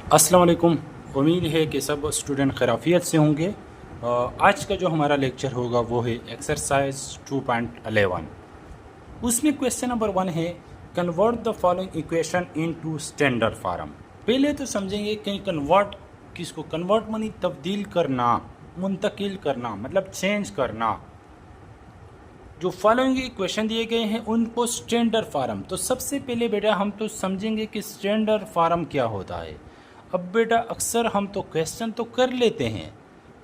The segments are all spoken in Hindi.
अस्सलाम वालेकुम। उम्मीद है कि सब स्टूडेंट खैरियत से होंगे। आज का जो हमारा लेक्चर होगा वो है एक्सरसाइज 2.11। उसमें क्वेश्चन नंबर 1 है, convert the following equation into standard form. पहले तो समझेंगे कि कन्वर्ट किसको, कन्वर्ट मानी तब्दील करना, मुंतकिल करना, मतलब चेंज करना। जो फॉलोइंग इक्वेशन दिए गए हैं उनको स्टैंडर्ड फार्म। तो सबसे पहले बेटा हम तो समझेंगे कि स्टैंडर्ड फार्म क्या होता है। अब बेटा अक्सर हम तो क्वेश्चन तो कर लेते हैं,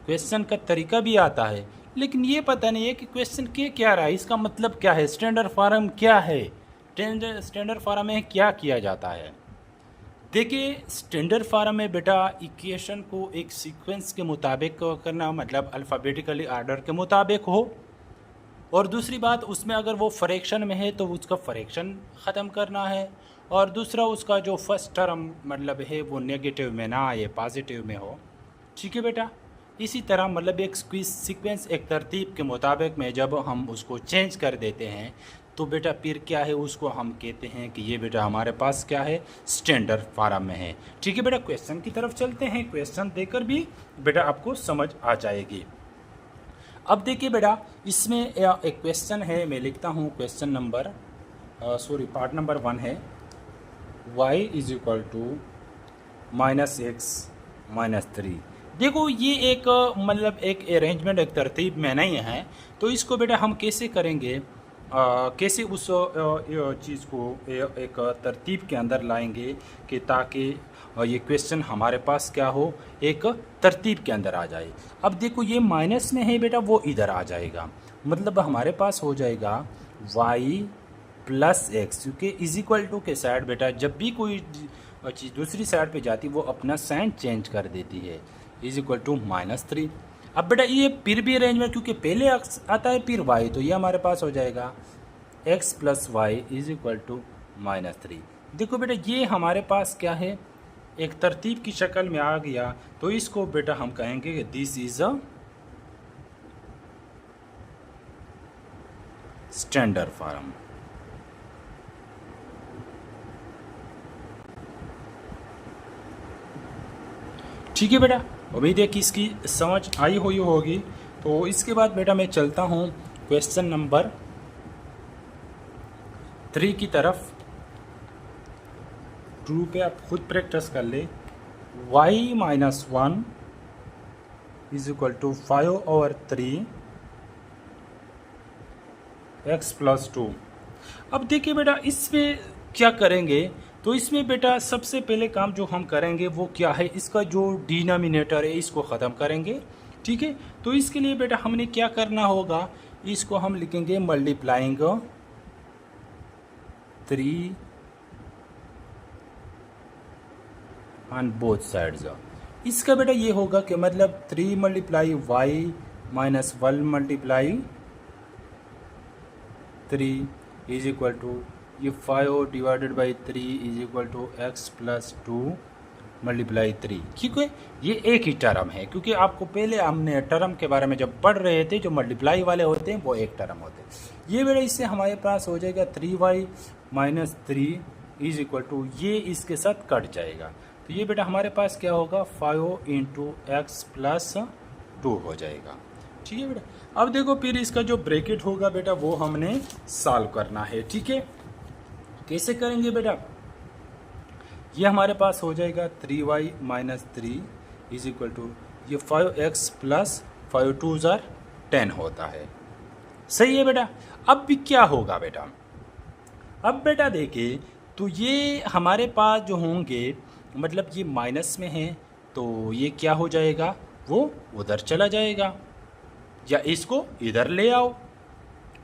क्वेश्चन का तरीका भी आता है, लेकिन ये पता नहीं है कि क्वेश्चन के क्या रहा है, इसका मतलब क्या है, स्टैंडर्ड फार्म क्या है, स्टैंडर्ड फार्म में क्या किया जाता है। देखिए स्टैंडर्ड फार्म में बेटा इक्वेशन को एक सीक्वेंस के मुताबिक करना, मतलब अल्फ़ाबेटिकली आर्डर के मुताबिक हो। और दूसरी बात, उसमें अगर वो फ्रैक्शन में है तो उसका फ्रैक्शन ख़त्म करना है। और दूसरा, उसका जो फर्स्ट टर्म मतलब है वो नेगेटिव में ना आए, पॉजिटिव में हो। ठीक है बेटा। इसी तरह मतलब एक सीक्वेंस, एक तरतीब के मुताबिक में जब हम उसको चेंज कर देते हैं तो बेटा फिर क्या है, उसको हम कहते हैं कि ये बेटा हमारे पास क्या है, स्टैंडर्ड फार्म में है। ठीक है बेटा, क्वेश्चन की तरफ चलते हैं। क्वेश्चन देकर भी बेटा आपको समझ आ जाएगी। अब देखिए बेटा, इसमें एक क्वेश्चन है, मैं लिखता हूँ क्वेश्चन नंबर पार्ट नंबर 1 है, y is equal to -x-3। देखो ये एक मतलब एक अरेंजमेंट, एक तरतीब में नहीं है, तो इसको बेटा हम कैसे करेंगे, कैसे उस चीज़ को एक तरतीब के अंदर लाएंगे कि ताकि ये क्वेश्चन हमारे पास क्या हो, एक तरतीब के अंदर आ जाए। अब देखो ये माइनस में है बेटा, वो इधर आ जाएगा, मतलब हमारे पास हो जाएगा y प्लस एक्स, क्योंकि इज इक्वल टू के साइड बेटा जब भी कोई चीज़ दूसरी साइड पे जाती वो अपना साइन चेंज कर देती है, इज इक्वल टू -3। अब बेटा ये फिर भी अरेंजमेंट, क्योंकि पहले x आता है फिर y, तो ये हमारे पास हो जाएगा x plus y is equal to -3। देखो बेटा ये हमारे पास क्या है, एक तरतीब की शक्ल में आ गया, तो इसको बेटा हम कहेंगे कि this is a standard form. ठीक है बेटा, उम्मीद है कि इसकी समझ आई हुई होगी। तो इसके बाद बेटा मैं चलता हूँ क्वेश्चन नंबर 3 की तरफ। 2 पे आप खुद प्रैक्टिस कर ले। y minus 1 is equal to 5/3 x plus 2। अब देखिए बेटा इसमें क्या करेंगे, तो इसमें बेटा सबसे पहले काम जो हम करेंगे वो क्या है, इसका जो डिनोमिनेटर है इसको ख़त्म करेंगे। ठीक है, तो इसके लिए बेटा हमने क्या करना होगा, इसको हम लिखेंगे मल्टीप्लाइंग 3 ऑन बोथ साइड्स। इसका बेटा ये होगा कि मतलब 3 multiply y minus 1 multiply 3 is equal to ये 5 divided by 3 is equal to x plus 2 multiply 3। ठीक है, ये एक ही टर्म है, क्योंकि आपको पहले हमने टर्म के बारे में जब पढ़ रहे थे, जो मल्टीप्लाई वाले होते हैं वो एक टर्म होते हैं। ये बेटा इससे हमारे पास हो जाएगा 3y minus 3 is equal to, ये इसके साथ कट जाएगा, तो ये बेटा हमारे पास क्या होगा 5 इंटू एक्स प्लस 2 हो जाएगा। ठीक है बेटा, अब देखो फिर इसका जो ब्रैकेट होगा बेटा वो हमने सॉल्व करना है। ठीक है, कैसे करेंगे बेटा, ये हमारे पास हो जाएगा 3y minus 3 is equal to ये 5x प्लस 5 2 ज़ार 10 होता है। सही है बेटा। अब भी क्या होगा बेटा, अब बेटा देखिए तो ये हमारे पास जो होंगे, मतलब ये माइनस में है तो ये क्या हो जाएगा, वो उधर चला जाएगा, या इसको इधर ले आओ।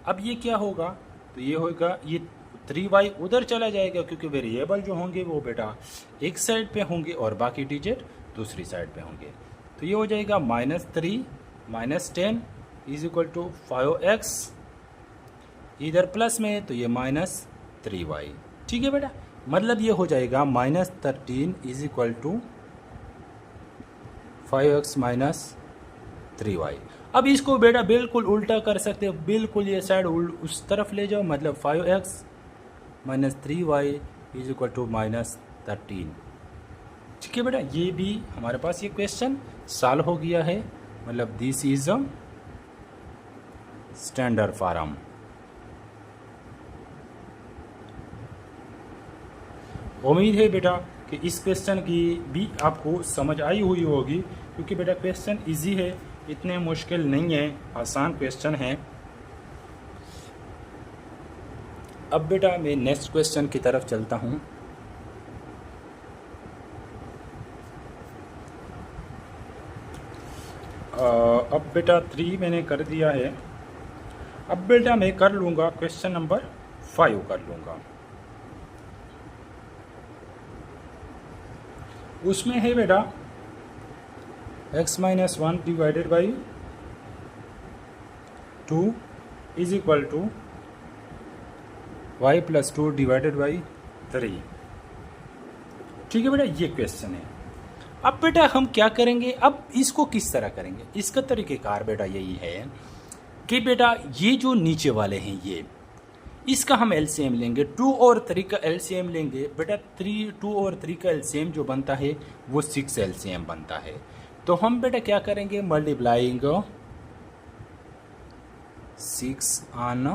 अब ये क्या होगा, तो ये होगा ये 3y उधर चला जाएगा, क्योंकि वेरिएबल जो होंगे वो बेटा एक साइड पे होंगे और बाकी डिजिट दूसरी साइड पे होंगे। तो ये हो जाएगा -3 minus 10 is equal to 5x, इधर प्लस में तो ये -3y। ठीक है बेटा, मतलब ये हो जाएगा -13 is equal to 5x minus 3y। अब इसको बेटा बिल्कुल उल्टा कर सकते हो, बिल्कुल ये साइड उस तरफ ले जाओ, मतलब 5x minus 3y is equal to -13। ठीक है बेटा, ये भी हमारे पास ये क्वेश्चन सॉल्व हो गया है, मतलब this is a standard form. उम्मीद है बेटा कि इस क्वेश्चन की भी आपको समझ आई हुई होगी, क्योंकि बेटा क्वेश्चन इजी है, इतने मुश्किल नहीं है, आसान क्वेश्चन है। अब बेटा मैं नेक्स्ट क्वेश्चन की तरफ चलता हूँ। अब बेटा 3 मैंने कर दिया है। अब बेटा मैं कर लूँगा क्वेश्चन नंबर 5 कर लूँगा। उसमें है बेटा x-1 divided by 2 is equal to y+2 divided by 3। ठीक है बेटा, ये क्वेश्चन है। अब बेटा हम क्या करेंगे, अब इसको किस तरह करेंगे, इसका तरीक़ेकार बेटा यही है कि बेटा ये जो नीचे वाले हैं ये, इसका हम एलसीएम लेंगे, 2 और 3 का एलसीएम लेंगे बेटा। 2 और 3 का एलसीएम जो बनता है वो 6 एलसीएम बनता है। तो हम बेटा क्या करेंगे, मल्टीप्लाइंग 6 ऑन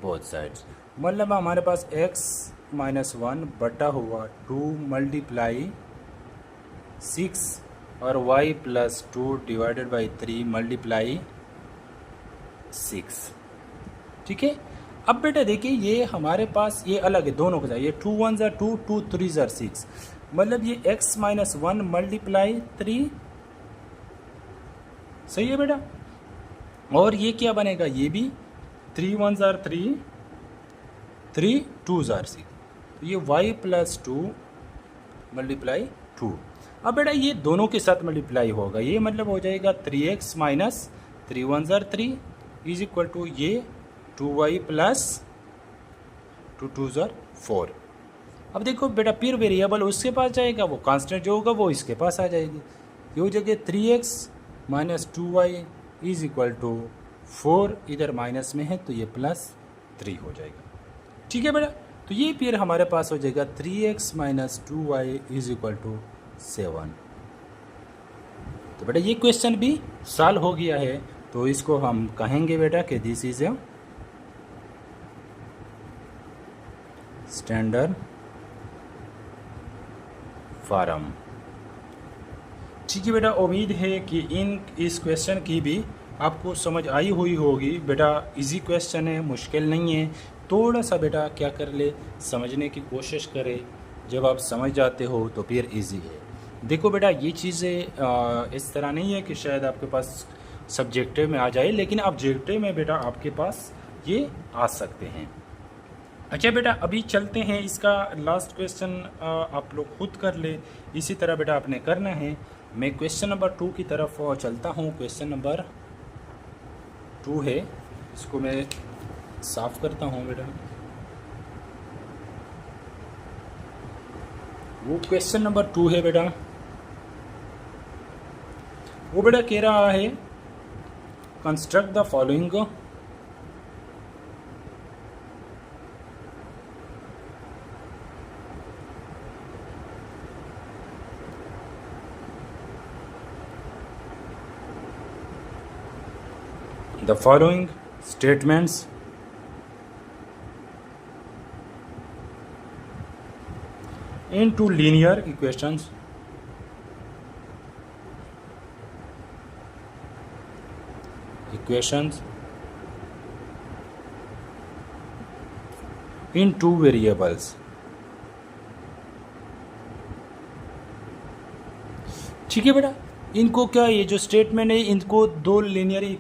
बोथ साइड्स, मतलब हमारे पास x-1 बटा हुआ 2 मल्टीप्लाई 6 और y+2 डिवाइडेड बाई 3 मल्टीप्लाई 6। ठीक है। अब बेटा देखिए ये हमारे पास ये अलग है, दोनों को जाए, ये 2 1 ज़ा 2, 2 3 ज़ा 6, मतलब ये x-1 मल्टीप्लाई 3, सही है बेटा। और ये क्या बनेगा, ये भी 3 1 ज़ा 3, 3 2 ज़ा 6, तो ये y+2 मल्टीप्लाई 2। अब बेटा ये दोनों के साथ मल्टीप्लाई होगा, ये मतलब हो जाएगा 3x माइनस 3 1 ज़ा 3 इज इक्वल टू ये 2y प्लस 2 2 ज़ा 4। अब देखो बेटा फिर वेरिएबल उसके पास जाएगा, वो कांस्टेंट जो होगा वो इसके पास आ जाएगी। ये हो जाएगा 3x minus 2y is equal to 4, इधर माइनस में है तो ये प्लस 3 हो जाएगा। ठीक है बेटा, तो ये फिर हमारे पास हो जाएगा 3x minus 2y is equal to 7। तो बेटा ये क्वेश्चन भी सॉल्व हो गया है, तो इसको हम कहेंगे बेटा कि this is a standard form. ठीक है बेटा, उम्मीद है कि इस क्वेश्चन की भी आपको समझ आई हुई होगी। बेटा इजी क्वेश्चन है, मुश्किल नहीं है, थोड़ा सा बेटा क्या कर ले, समझने की कोशिश करे, जब आप समझ जाते हो तो फिर इजी है। देखो बेटा ये चीज़ें इस तरह नहीं है कि शायद आपके पास सब्जेक्टिव में आ जाए, लेकिन ऑब्जेक्टिव में बेटा आपके पास ये आ सकते हैं। अच्छा बेटा अभी चलते हैं, इसका लास्ट क्वेश्चन आप लोग खुद कर ले, इसी तरह बेटा आपने करना है। मैं क्वेश्चन नंबर 2 की तरफ चलता हूँ। क्वेश्चन नंबर 2 है, इसको मैं साफ करता हूँ बेटा। वो क्वेश्चन नंबर 2 है बेटा, वो बेटा कह रहा है construct the following the following statements into linear equations in two variables। ठीक है बेटा, इनको क्या, ये जो स्टेटमेंट है इनको दो लीनियर ये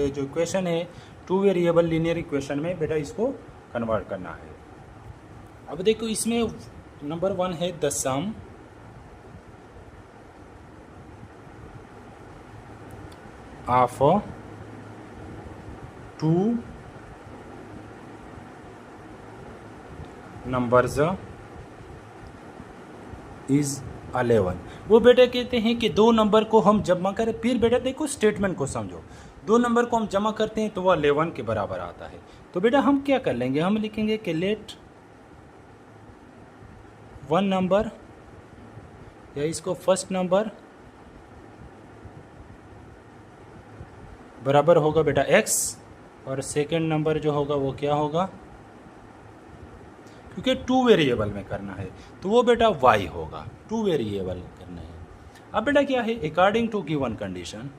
जो इक्वेशन है 2 वेरिएबल लीनियर इक्वेशन में बेटा इसको कन्वर्ट करना है। अब देखो इसमें नंबर 1 है the sum of 2 numbers is 11। वो बेटा कहते हैं कि 2 नंबर को हम जमा करें, फिर बेटा देखो स्टेटमेंट को समझो, 2 नंबर को हम जमा करते हैं तो वह 11 के बराबर आता है। तो बेटा हम क्या कर लेंगे, हम लिखेंगे कि लेट 1 नंबर या इसको फर्स्ट नंबर बराबर होगा बेटा x, और सेकंड नंबर जो होगा वो क्या होगा, क्योंकि 2 वेरिएबल में करना है तो वो बेटा y होगा, 2 वेरिएबल करना है। अब बेटा क्या है, according to given condition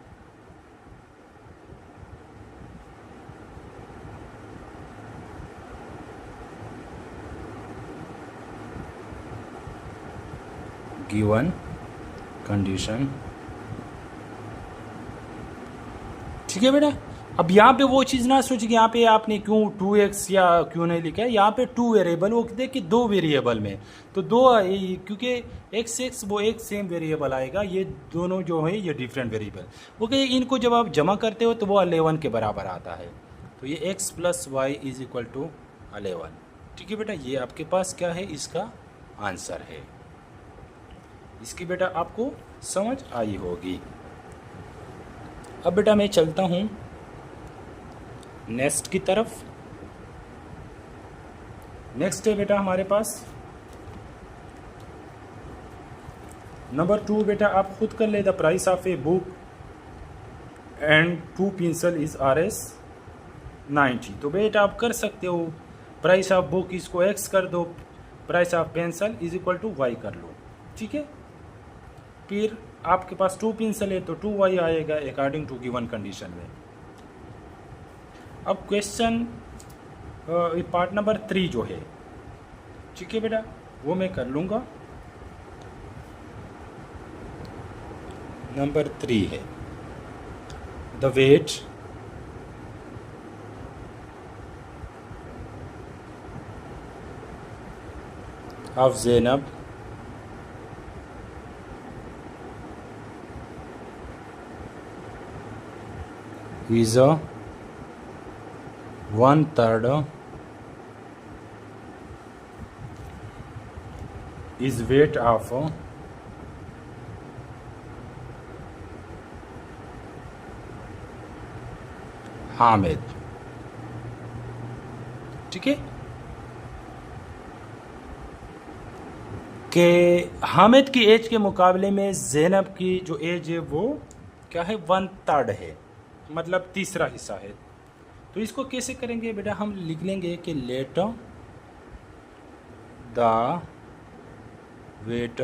given condition, ठीक है बेटा। अब यहाँ पे वो चीज़ ना सोचिए कि यहाँ पे आपने क्यों 2x या क्यों नहीं लिखा है, यहाँ पे 2 वेरिएबल, वो देखिए 2 वेरिएबल में तो क्योंकि x वो एक सेम वेरिएबल आएगा, ये दोनों जो है ये डिफरेंट वेरिएबल, ओके। इनको जब आप जमा करते हो तो वो 11 के बराबर आता है, तो ये x + y = 11, ठीक है बेटा। ये आपके पास क्या है, इसका आंसर है। इसकी बेटा आपको समझ आई होगी। अब बेटा मैं चलता हूँ नेक्स्ट की तरफ। नेक्स्ट है बेटा हमारे पास नंबर 2 बेटा, आप खुद कर ले। The price of a book and 2 pencil is Rs 90। तो बेटा आप कर सकते हो, प्राइस ऑफ बुक इसको x कर दो, प्राइस ऑफ पेंसिल = y कर लो, ठीक है। फिर आपके पास 2 पेंसिल है तो 2y आएगा अकॉर्डिंग टू गिवन कंडीशन में। अब क्वेश्चन पार्ट नंबर 3 जो है, ठीक है बेटा, वो मैं कर लूँगा। नंबर 3 है the weight of Zainab is 1/3 is weight of Hamid, ठीक है। कि हामिद की एज के मुकाबले में ज़ैनब की जो एज है वो क्या है, 1/3 है, मतलब तीसरा हिस्सा है। तो इसको कैसे करेंगे बेटा, हम लिख लेंगे कि let the weight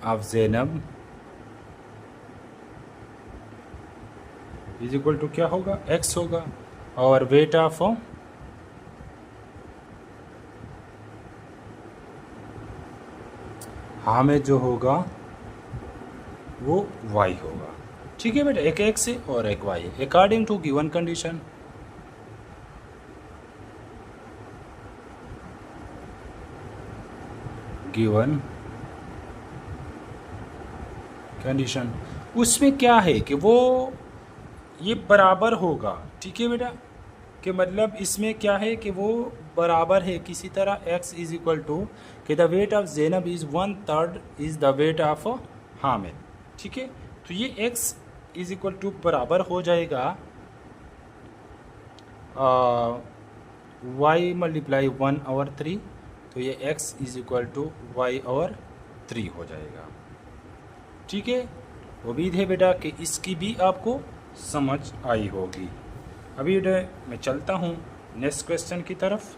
of Zainab = क्या होगा, x होगा, और वेट ऑफ हामिद जो होगा वो y होगा, ठीक है बेटा। एक x है और एक y है according to given condition. Given condition उसमें क्या है कि वो ये बराबर होगा, ठीक है बेटा, कि मतलब इसमें क्या है कि वो बराबर है किसी तरह x = कि the weight of Zainab is 1/3 is the weight of Hamid, ठीक है। तो ये x = बराबर हो जाएगा y × 1/3, तो ये x = y/3 हो जाएगा, ठीक है। उम्मीद है बेटा कि इसकी भी आपको समझ आई होगी। अभी मैं चलता हूँ नेक्स्ट क्वेश्चन की तरफ।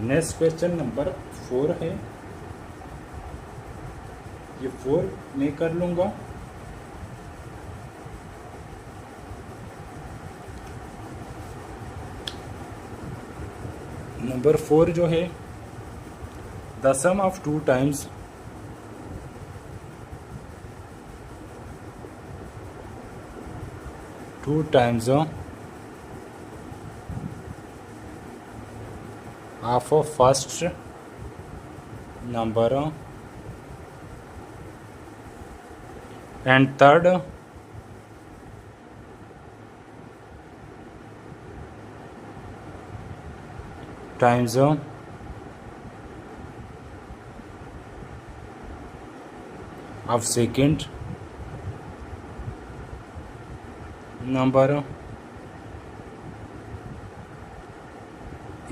नेक्स्ट क्वेश्चन नंबर 4 है, ये 4 मैं कर लूँगा। नंबर 4 जो है, the sum of 2 times of a first number and third times of second number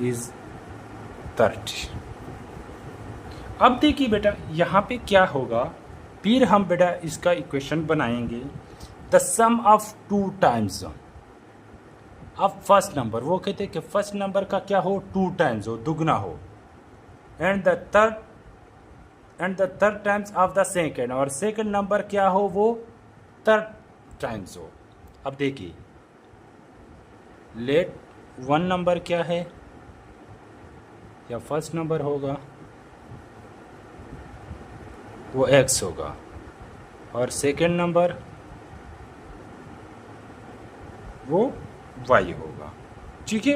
is 30। अब देखिए बेटा यहाँ पे क्या होगा, फिर हम बेटा इसका इक्वेशन बनाएंगे। द सम ऑफ 2 टाइम्स, अब फर्स्ट नंबर वो कहते हैं कि फर्स्ट नंबर का क्या हो, 2 टाइम्स हो, दुगना हो, and the third times of the second, और सेकेंड नंबर क्या हो, वो थर्ड टाइम्स हो। अब देखिए लेट 1 नंबर क्या है, या फर्स्ट नंबर होगा वो x होगा, और सेकेंड नंबर वो y होगा। ठीक है,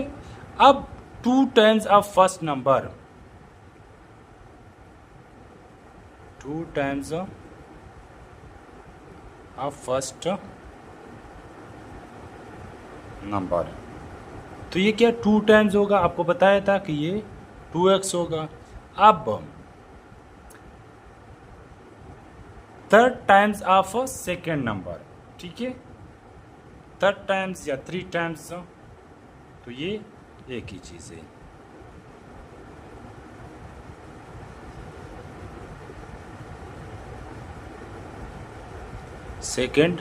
अब 2 times of first number, 2 times of first number, तो ये क्या 2 टाइम्स होगा, आपको बताया था कि ये 2x होगा। अब third times of second number, ठीक है, थर्ड टाइम्स या 3 टाइम्स, तो ये एक ही चीज़ है। सेकेंड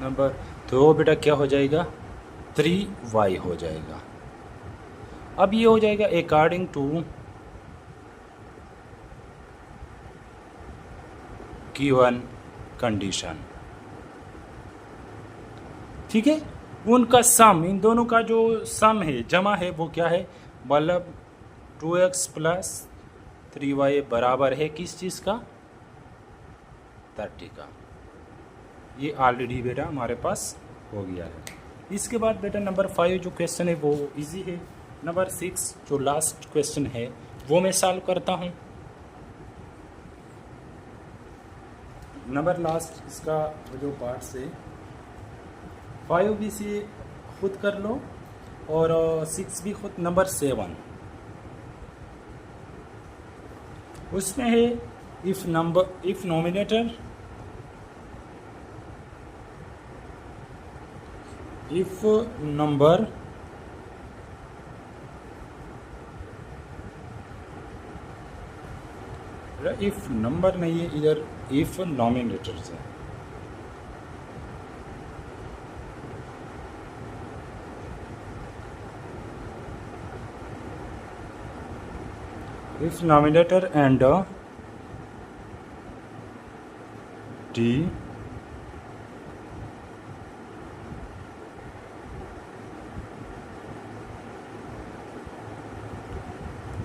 नंबर, तो वो बेटा क्या हो जाएगा, 3y हो जाएगा। अब ये हो जाएगा अकॉर्डिंग टू गिवन कंडीशन। ठीक है, उनका सम, इन दोनों का जो सम है, जमा है, वो क्या है, मतलब 2x प्लस 3y बराबर है किस चीज़ का, 30 का। ये ऑलरेडी बेटा हमारे पास हो गया है। इसके बाद बेटा नंबर 5 जो क्वेश्चन है वो इजी है। नंबर 6 जो लास्ट क्वेश्चन है वो मैं सॉल्व करता हूँ। नंबर लास्ट इसका जो पार्ट से 5 भी से खुद कर लो और 6 भी खुद। नंबर 7 उसमें है इफ नॉमिनेटर इफ नंबर नहीं है इधर, इफ नॉमिनेटर्स है। If nominator and D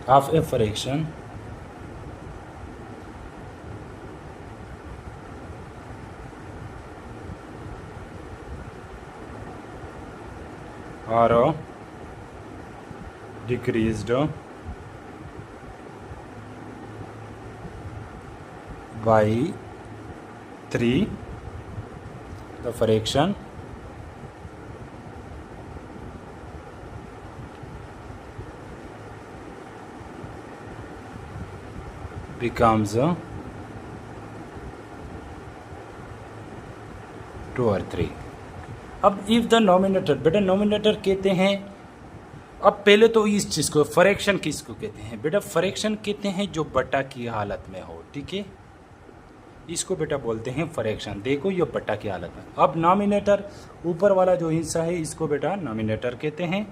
of a fraction are decreased by 3, the fraction becomes 2 और 3। अब इफ द नॉमिनेटर, बेटा नॉमिनेटर कहते हैं, अब पहले तो इस चीज़ को फ्रैक्शन किसको कहते हैं बेटा, फ्रैक्शन कहते हैं जो बटा की हालत में हो। ठीक है, इसको बेटा बोलते हैं फ्रैक्शन। देखो ये बटा की हालत में। अब नॉमिनेटर ऊपर वाला जो हिस्सा है इसको बेटा नॉमिनेटर कहते हैं,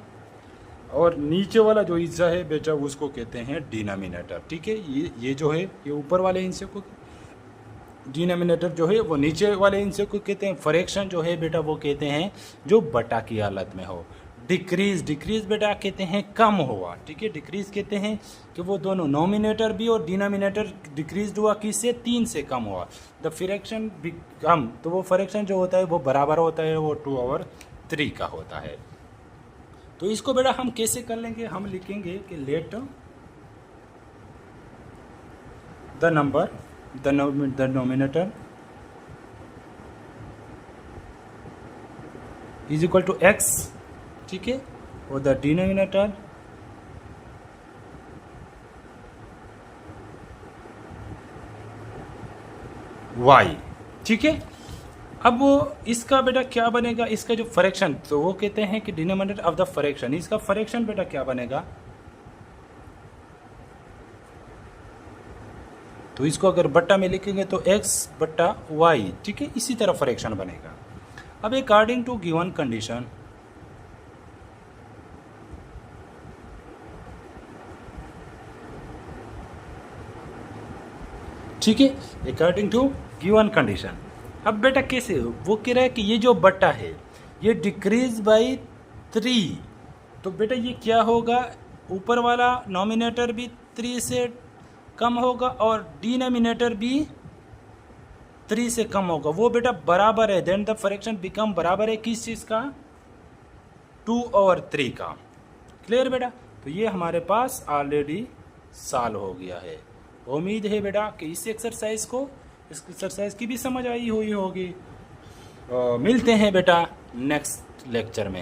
और नीचे वाला जो हिस्सा है बेटा उसको कहते हैं डिनोमिनेटर। ठीक है, ये जो है ये ऊपर वाले हिस्से को, डिनोमिनेटर जो है वो नीचे वाले हिस्से को कहते हैं। फ्रैक्शन जो है बेटा वो कहते हैं जो बटा की हालत में हो। डिक्रीज बेटा कहते हैं कम हुआ। ठीक है, डिक्रीज कहते हैं कि वो दोनों नॉमिनेटर भी और डिनोमिनेटर डिक्रीज हुआ, किससे, 3 से कम हुआ। द फ्रैक्शन कम, तो वो फ्रैक्शन जो होता है वो बराबर होता है, वो 2 और 3 का होता है। तो इसको बेटा हम कैसे कर लेंगे, हम लिखेंगे कि let the number the nominator is equal to x, ठीक है, और द डिनोमिनेटर y। ठीक है, अब वो इसका बेटा क्या बनेगा, इसका जो फ्रैक्शन, तो वो कहते हैं कि डिनोमिनेटर ऑफ द फ्रैक्शन, इसका फ्रैक्शन बेटा क्या बनेगा, तो इसको अगर बट्टा में लिखेंगे तो x बट्टा वाई, ठीक है, इसी तरह फ्रैक्शन बनेगा। अब अकॉर्डिंग टू गिवन कंडीशन, ठीक है, अकॉर्डिंग टू गिवन कंडीशन। अब बेटा कैसे, वो कह रहा है कि ये जो बट्टा है ये डिक्रीज बाई 3, तो बेटा ये क्या होगा, ऊपर वाला नॉमिनेटर भी 3 से कम होगा और डिनोमिनेटर भी 3 से कम होगा, वो बेटा बराबर है, देन द फ्रैक्शन बिकम बराबर है किस चीज़ का, 2/3 का। क्लियर बेटा, तो ये हमारे पास ऑलरेडी सॉल्व हो गया है। उम्मीद है बेटा कि इस एक्सरसाइज की भी समझ आई हुई होगी। मिलते हैं बेटा नेक्स्ट लेक्चर में।